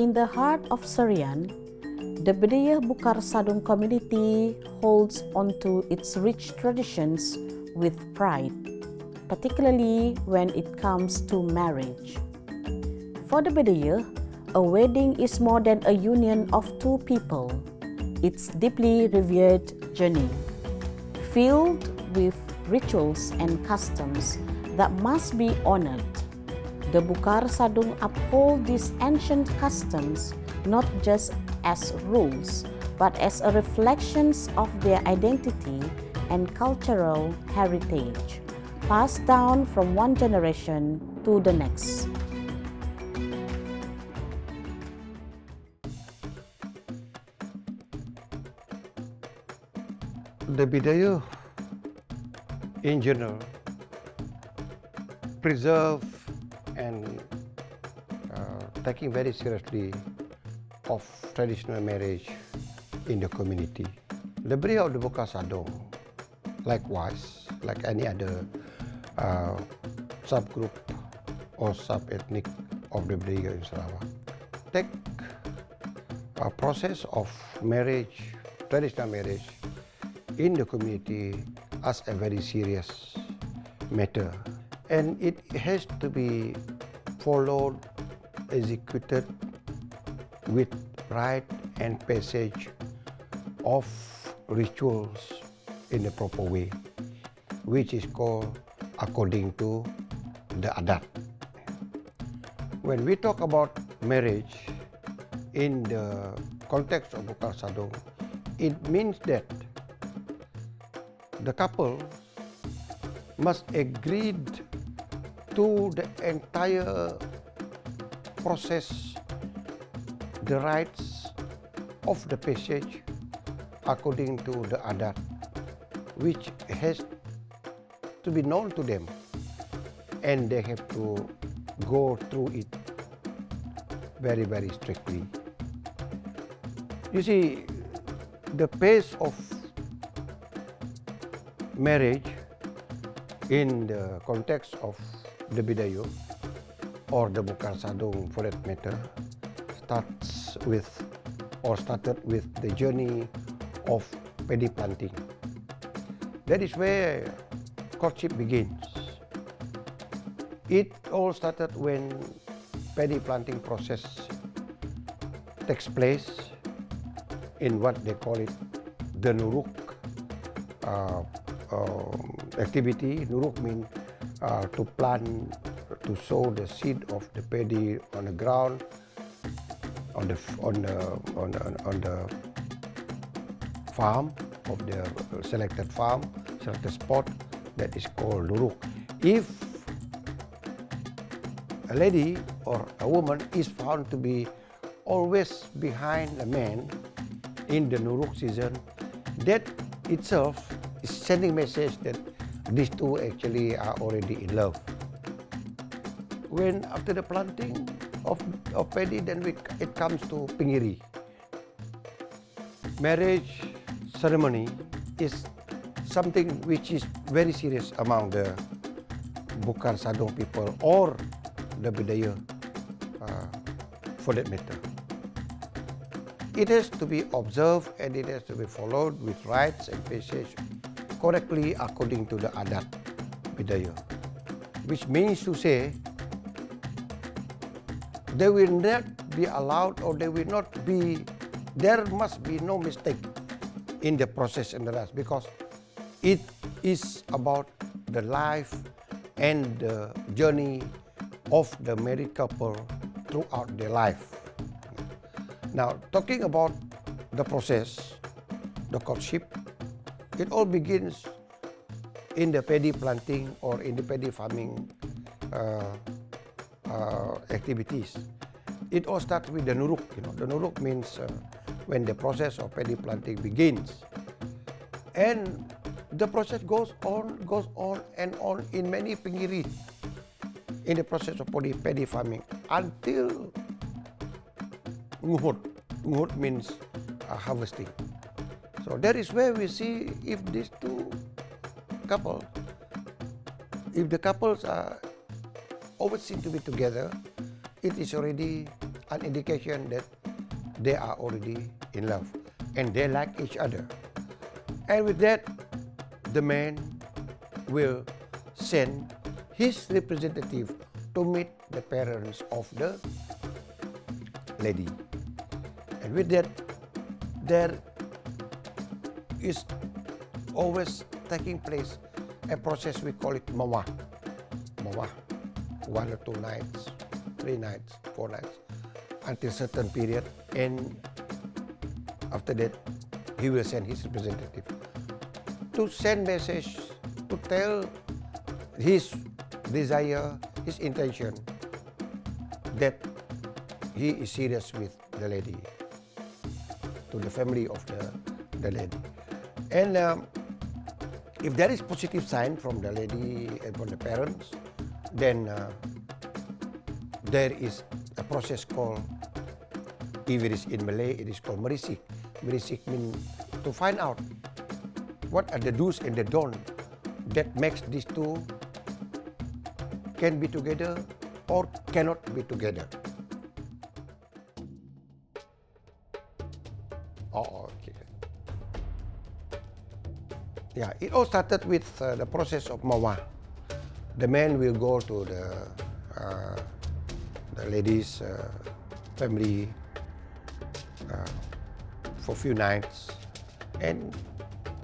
In the heart of Serian, the Bidayuh Bukar-Sadung community holds onto its rich traditions with pride, particularly when it comes to marriage. For the Bidayuh, a wedding is more than a union of two people. It's deeply revered journey, filled with rituals and customs that must be honored. The Bukar-Sadung uphold these ancient customs not just as rules, but as a reflections of their identity and cultural heritage, passed down from one generation to the next. The Bidayuh, in general, preserve and taking very seriously of traditional marriage in the community. The Bidayuh of the Bukar-Sadung, likewise, like any other subgroup or sub-ethnic of the Bidayuh in Sarawak, take a process of marriage, traditional marriage, in the community as a very serious matter, and it has to be followed, executed with rite and passage of rituals in a proper way, which is called according to the adat. When we talk about marriage in the context of Bukar-Sadung, it means that the couple must agree to the entire process, the rites of the passage according to the adat, which has to be known to them, and they have to go through it very, very strictly. You see, the pace of marriage in the context of the Bidayuh or the Bukar-Sadung for that matter started with the journey of paddy planting. That is where courtship begins. It all started when paddy planting process takes place in what they call it the Nuruk activity. Nuruk means to plant, to sow the seed of the paddy on the ground, on the farm of the selected spot, that is called Nuruk. If a lady or a woman is found to be always behind a man in the Nuruk season, that itself is sending message that these two actually are already in love. When after the planting of paddy, then it comes to Pingiri. Marriage ceremony is something which is very serious among the Bukar-Sadung people or the Bidayuh for that matter. It has to be observed and it has to be followed with rites and passage correctly according to the adat Bidayuh, which means to say they will not be allowed, or there must be no mistake in the process and the rest, because it is about the life and the journey of the married couple throughout their life. Now, talking about the process, the courtship, it all begins in the paddy planting or in the paddy farming activities. It all starts with the Nuruk. The Nuruk means when the process of paddy planting begins, and the process goes on and on in many Pingiri in the process of paddy farming until Nguhut. Nguhut means harvesting. So that is where we see if these two couples, if the couples are always seem to be together, it is already an indication that they are already in love and they like each other. And with that, the man will send his representative to meet the parents of the lady. And with that, there is always taking place a process, we call it mawah. Mawah, 1 or 2 nights, 3 nights, 4 nights, until certain period, and after that, he will send his representative to send message, to tell his desire, his intention, that he is serious with the lady, to the family of the lady. And if there is positive sign from the lady and from the parents, then there is a process called, if it is in Malay, it is called merisik. Merisik means to find out what are the do's and the don'ts that makes these two can be together or cannot be together. Oh, okay. Yeah, it all started with the process of mawah. The man will go to the lady's family for a few nights, and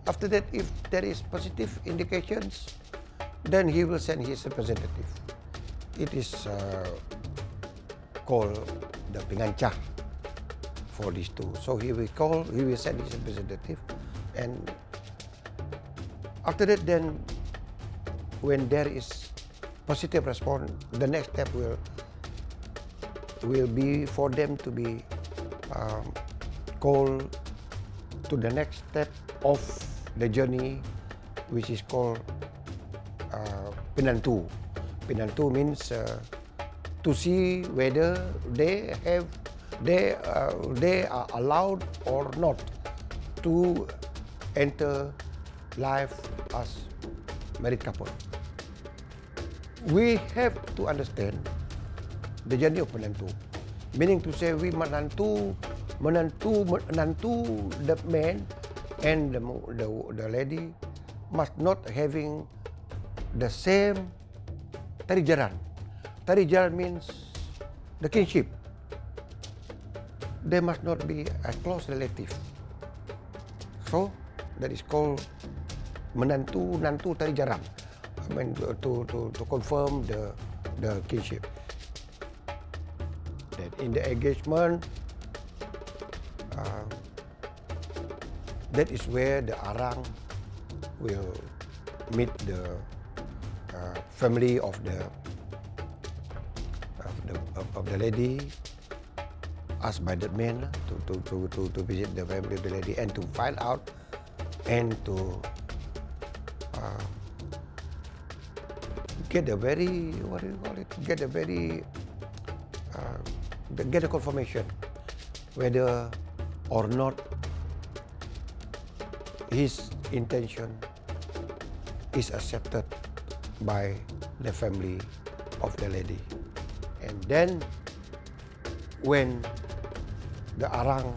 after that, if there is positive indications, then he will send his representative. It is called the pengancah for these two. So he will send his representative, and after that, then when there is positive response, the next step will be for them to be called to the next step of the journey, which is called penantu. Penantu means to see whether they are allowed or not to enter life as married couple. We have to understand the journey of penantu, meaning to say we menantu the man and the lady must not having the same tarijaran. Tarijaran means the kinship. They must not be a close relative. So that is called menantu tarijaran. I mean to confirm the kinship. That in the engagement, that is where the arang will meet the family of the lady, asked by the man to visit the family of the lady and to find out and to get a very, what do you call it? Get a confirmation whether or not his intention is accepted by the family of the lady. And then when the arang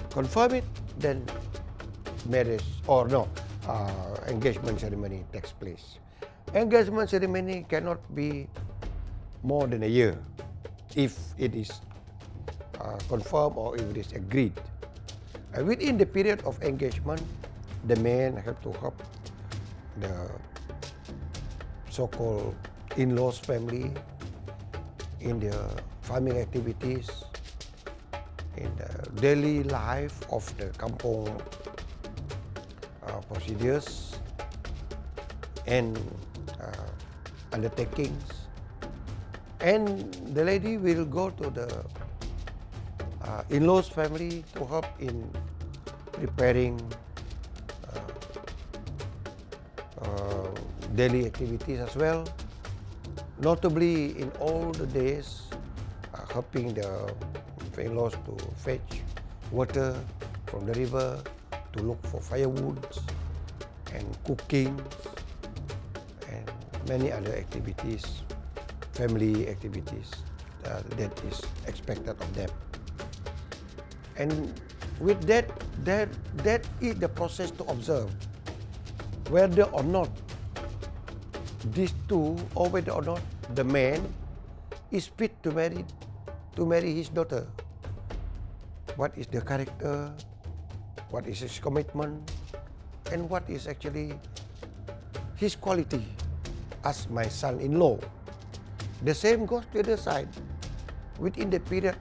confirm it, then marriage or no, engagement ceremony takes place. Engagement ceremony cannot be more than a year if it is confirmed or if it is agreed. Within the period of engagement, the man have to help the so-called in-laws family in their farming activities, in the daily life of the kampong procedures and undertakings. And the lady will go to the in-laws family to help in preparing daily activities as well. Notably, in all the days, helping the in-laws to fetch water from the river, to look for firewood and cooking and many other activities, family activities that is expected of them. And with that is the process to observe whether or not these two, or whether or not the man is fit to marry his daughter. What is the character? What is his commitment? And what is actually his quality as my son-in-law? The same goes to the other side. Within the period,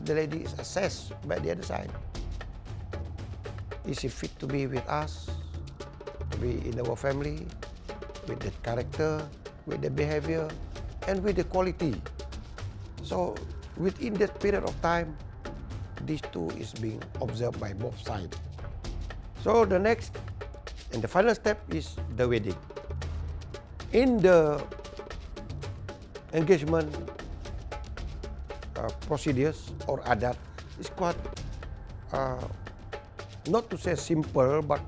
the lady is assessed by the other side. Is he fit to be with us, to be in our family, with the character, with the behavior, and with the quality? So within that period of time, these two is being observed by both sides. So the next and the final step is the wedding. In the engagement procedures or adat, is quite not to say simple, but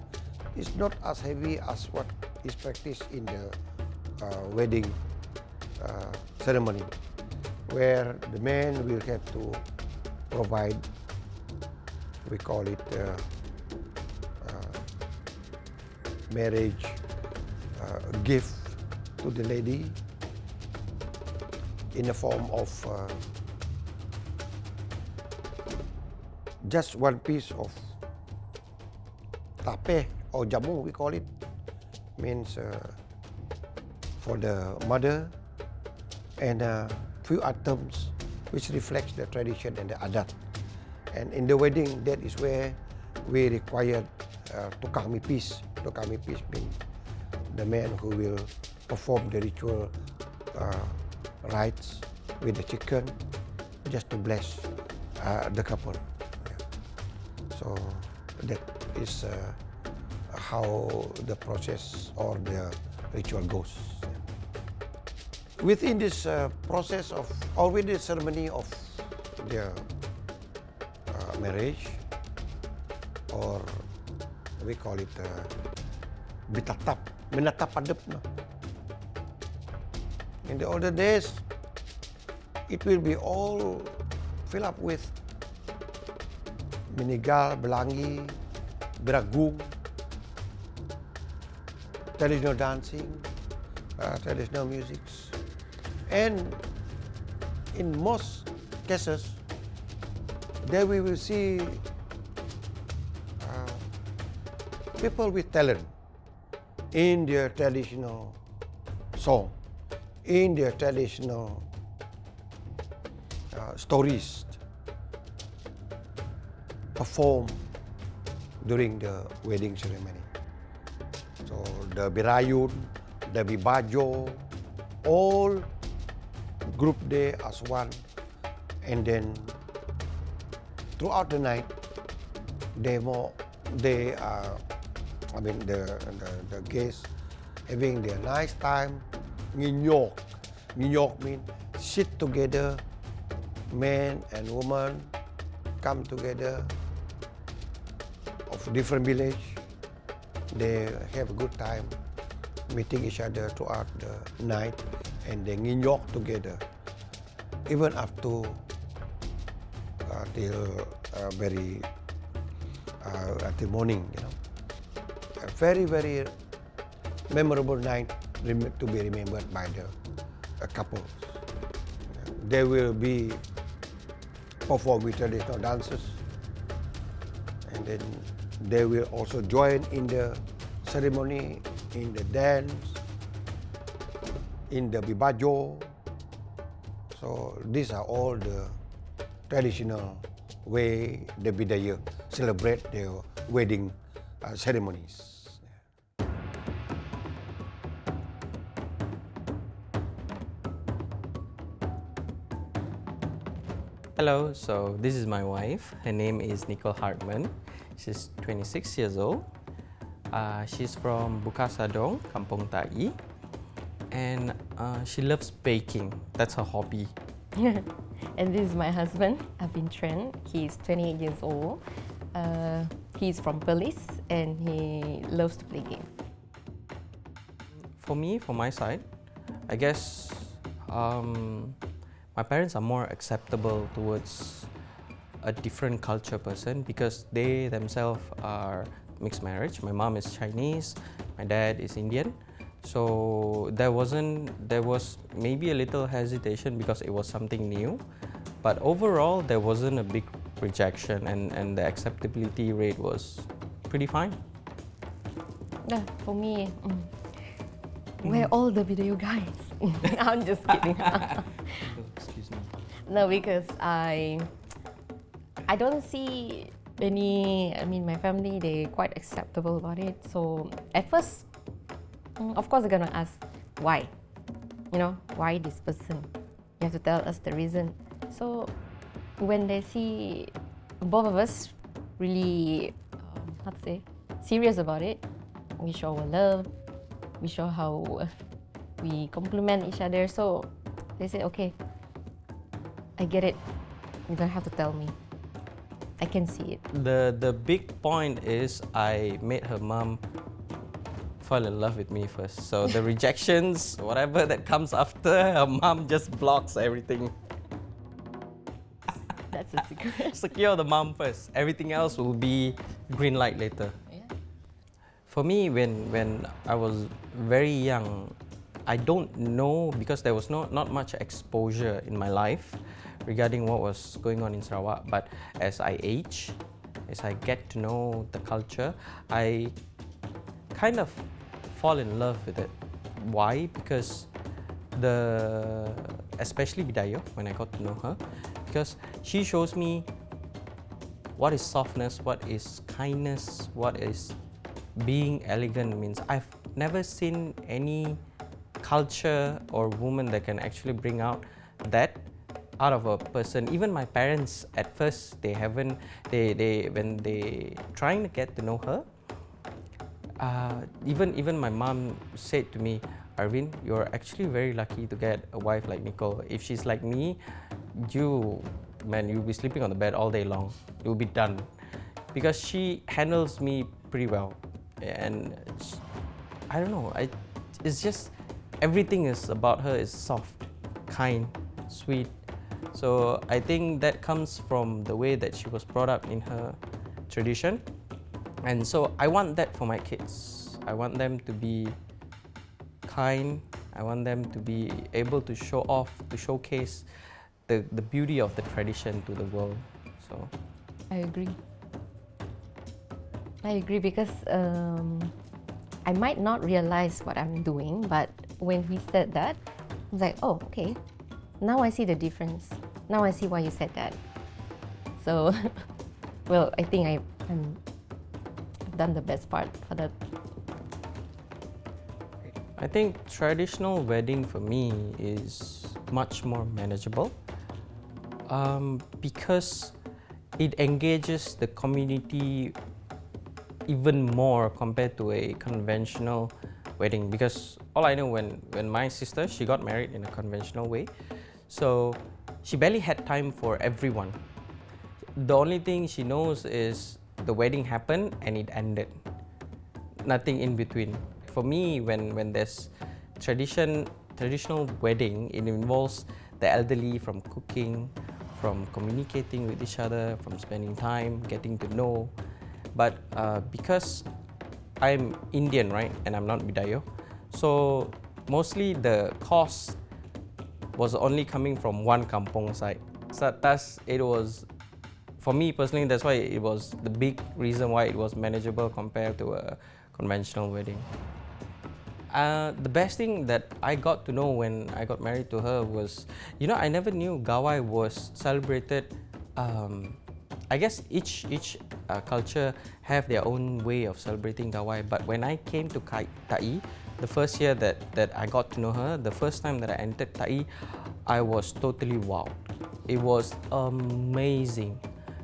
it's not as heavy as what is practiced in the wedding ceremony, where the man will have to provide, we call it marriage gift to the lady in the form of just one piece of tapeh or jamu, we call it, means for the mother, and a few items which reflects the tradition and the adat. And in the wedding, that is where we require tukang mipis. Tukang mipis means the man who will perform the ritual rites with the chicken, just to bless the couple. Yeah. So that is how the process or the ritual goes. Within this process of, or within the ceremony of the marriage, or we call it bitatap, menatap adep. In the older days, it will be all filled up with minigal, belangi, beragung, traditional dancing, traditional musics. And in most cases, there we will see people with talent in their traditional song, in their traditional stories perform during the wedding ceremony. So the Bidayuh, the Bidayuh, all group there as one, and then throughout the night, the guests having their nice time. Nginyok. Nginyok means sit together, man and woman come together of different village. They have a good time meeting each other throughout the night, and they nginyok together, even up to till very until morning. You know, a very, very memorable night to be remembered by the couples. They will be perform with traditional dances, and then they will also join in the ceremony, in the dance, in the Bidayuh. So these are all the traditional way the Bidayuh celebrate their wedding ceremonies. Hello, so this is my wife. Her name is Nicole Hartman. She's 26 years old. She's from Bukar-Sadung, Kampung Tai, and she loves baking. That's her hobby. And this is my husband, Avin Trent. He's 28 years old. He's from Perlis and he loves to play games. For me, for my side, I guess my parents are more acceptable towards a different culture person because they themselves are mixed marriage. My mom is Chinese, my dad is Indian. So there was maybe a little hesitation because it was something new, but overall there wasn't a big rejection, and the acceptability rate was pretty fine. Yeah, for me, we're all the Bidayuh guys. I'm just kidding. Excuse me. No, because I don't see any. I mean, my family, they quite acceptable about it. So at first, of course, they're gonna ask why. You know, why this person? You have to tell us the reason. So when they see both of us really, how to say, serious about it, we show our love. We show how we compliment each other. So they say, okay, I get it. You don't have to tell me. I can see it. The big point is I made her mom fall in love with me first. So the rejections, whatever that comes after, her mom just blocks everything. That's a secret. Secure the mom first. Everything else will be green light later. Yeah. For me, when I was very young, I don't know because there was not much exposure in my life regarding what was going on in Sarawak. But as I age, as I get to know the culture, I kind of fall in love with it. Why? Because especially Bidayuh, when I got to know her, because she shows me what is softness, what is kindness, what is being elegant means. I've never seen any culture or woman that can actually bring out that out of a person. Even my parents at first, when they trying to get to know her, even my mom said to me, Arvin, you're actually very lucky to get a wife like Nicole. If she's like me, you'll be sleeping on the bed all day long. You'll be done. Because she handles me pretty well. And I don't know, it's just everything is about her is soft, kind, sweet. So I think that comes from the way that she was brought up in her tradition. And so I want that for my kids. I want them to be kind. I want them to be able to show off, to showcase the beauty of the tradition to the world. So I agree. I agree because I might not realize what I'm doing, but when we said that, I was like, oh, okay. Now I see the difference. Now I see why you said that. So, well, I think I've done the best part for that. I think traditional wedding for me is much more manageable because it engages the community even more compared to a conventional wedding. Because all I know, when my sister, she got married in a conventional way, so she barely had time for everyone. The only thing she knows is the wedding happened and it ended. Nothing in between. For me, when there's traditional wedding, it involves the elderly, from cooking, from communicating with each other, from spending time, getting to know. But because I'm Indian, right, and I'm not Bidayuh, so mostly the cost was only coming from one kampong side. So thus it was, for me personally, that's why it was the big reason why it was manageable compared to a conventional wedding. The best thing that I got to know when I got married to her was, I never knew Gawai was celebrated. I guess each culture have their own way of celebrating Gawai. But when I came to Ta'i, the first year that I got to know her, the first time that I entered Ta'i, I was totally wowed. It was amazing.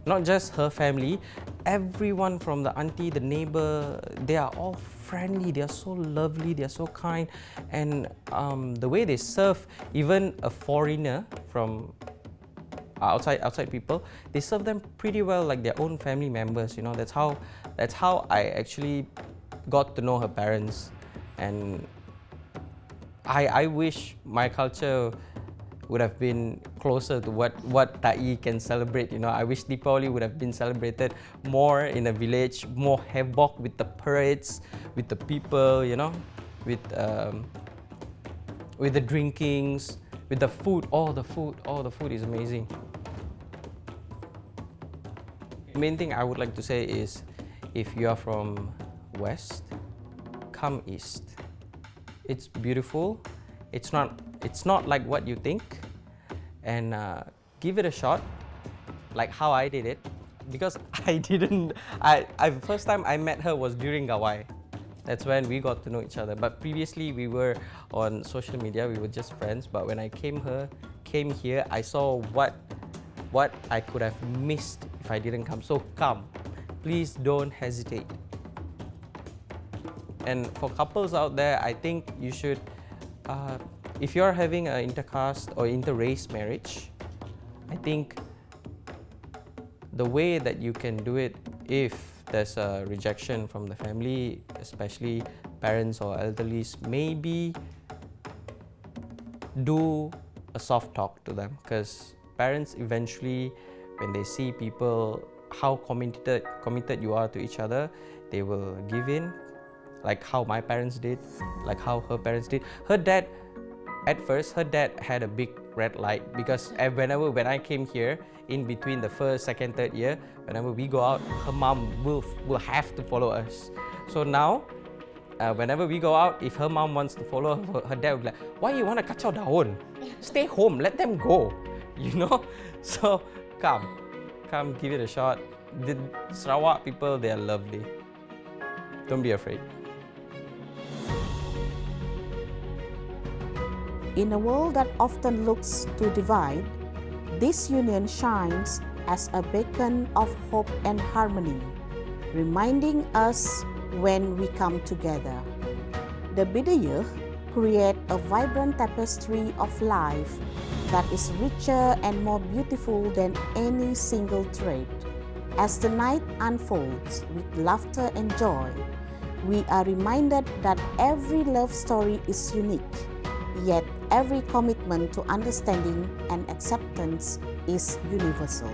Not just her family, everyone from the auntie, the neighbor, they are all friendly, they are so lovely, they are so kind. And the way they serve even a foreigner from outside people, they serve them pretty well like their own family members. That's how I actually got to know her parents. And I wish my culture would have been closer to what Ta'i can celebrate. You know, I wish Deepavali would have been celebrated more in a village, more havoc with the parades, with the people, you know, with the drinkings, with the food. Oh, the food is amazing. The main thing I would like to say is, if you are from West, come East. It's beautiful. It's not like what you think, and give it a shot, like how I did it, because first time I met her was during Gawai. That's when we got to know each other. But previously we were on social media, we were just friends. But when I came here, I saw what I could have missed if I didn't come. So come, please don't hesitate. And for couples out there, I think you should, if you're having an intercaste or inter-race marriage, I think the way that you can do it, if there's a rejection from the family, especially parents or elderlies, maybe do a soft talk to them, because parents eventually, when they see people, how committed you are to each other, they will give in, like how my parents did, like how her parents did. At first, her dad had a big red light, because when I came here, in between the first, second, third year, whenever we go out, her mom will have to follow us. So now, whenever we go out, if her mom wants to follow her dad will be like, why you want to kacau daun? Stay home, let them go, you know? So come, give it a shot. The Sarawak people, they are lovely. Don't be afraid. In a world that often looks to divide, this union shines as a beacon of hope and harmony, reminding us when we come together. The Bidayuh create a vibrant tapestry of life that is richer and more beautiful than any single thread. As the night unfolds with laughter and joy, we are reminded that every love story is unique, yet every commitment to understanding and acceptance is universal.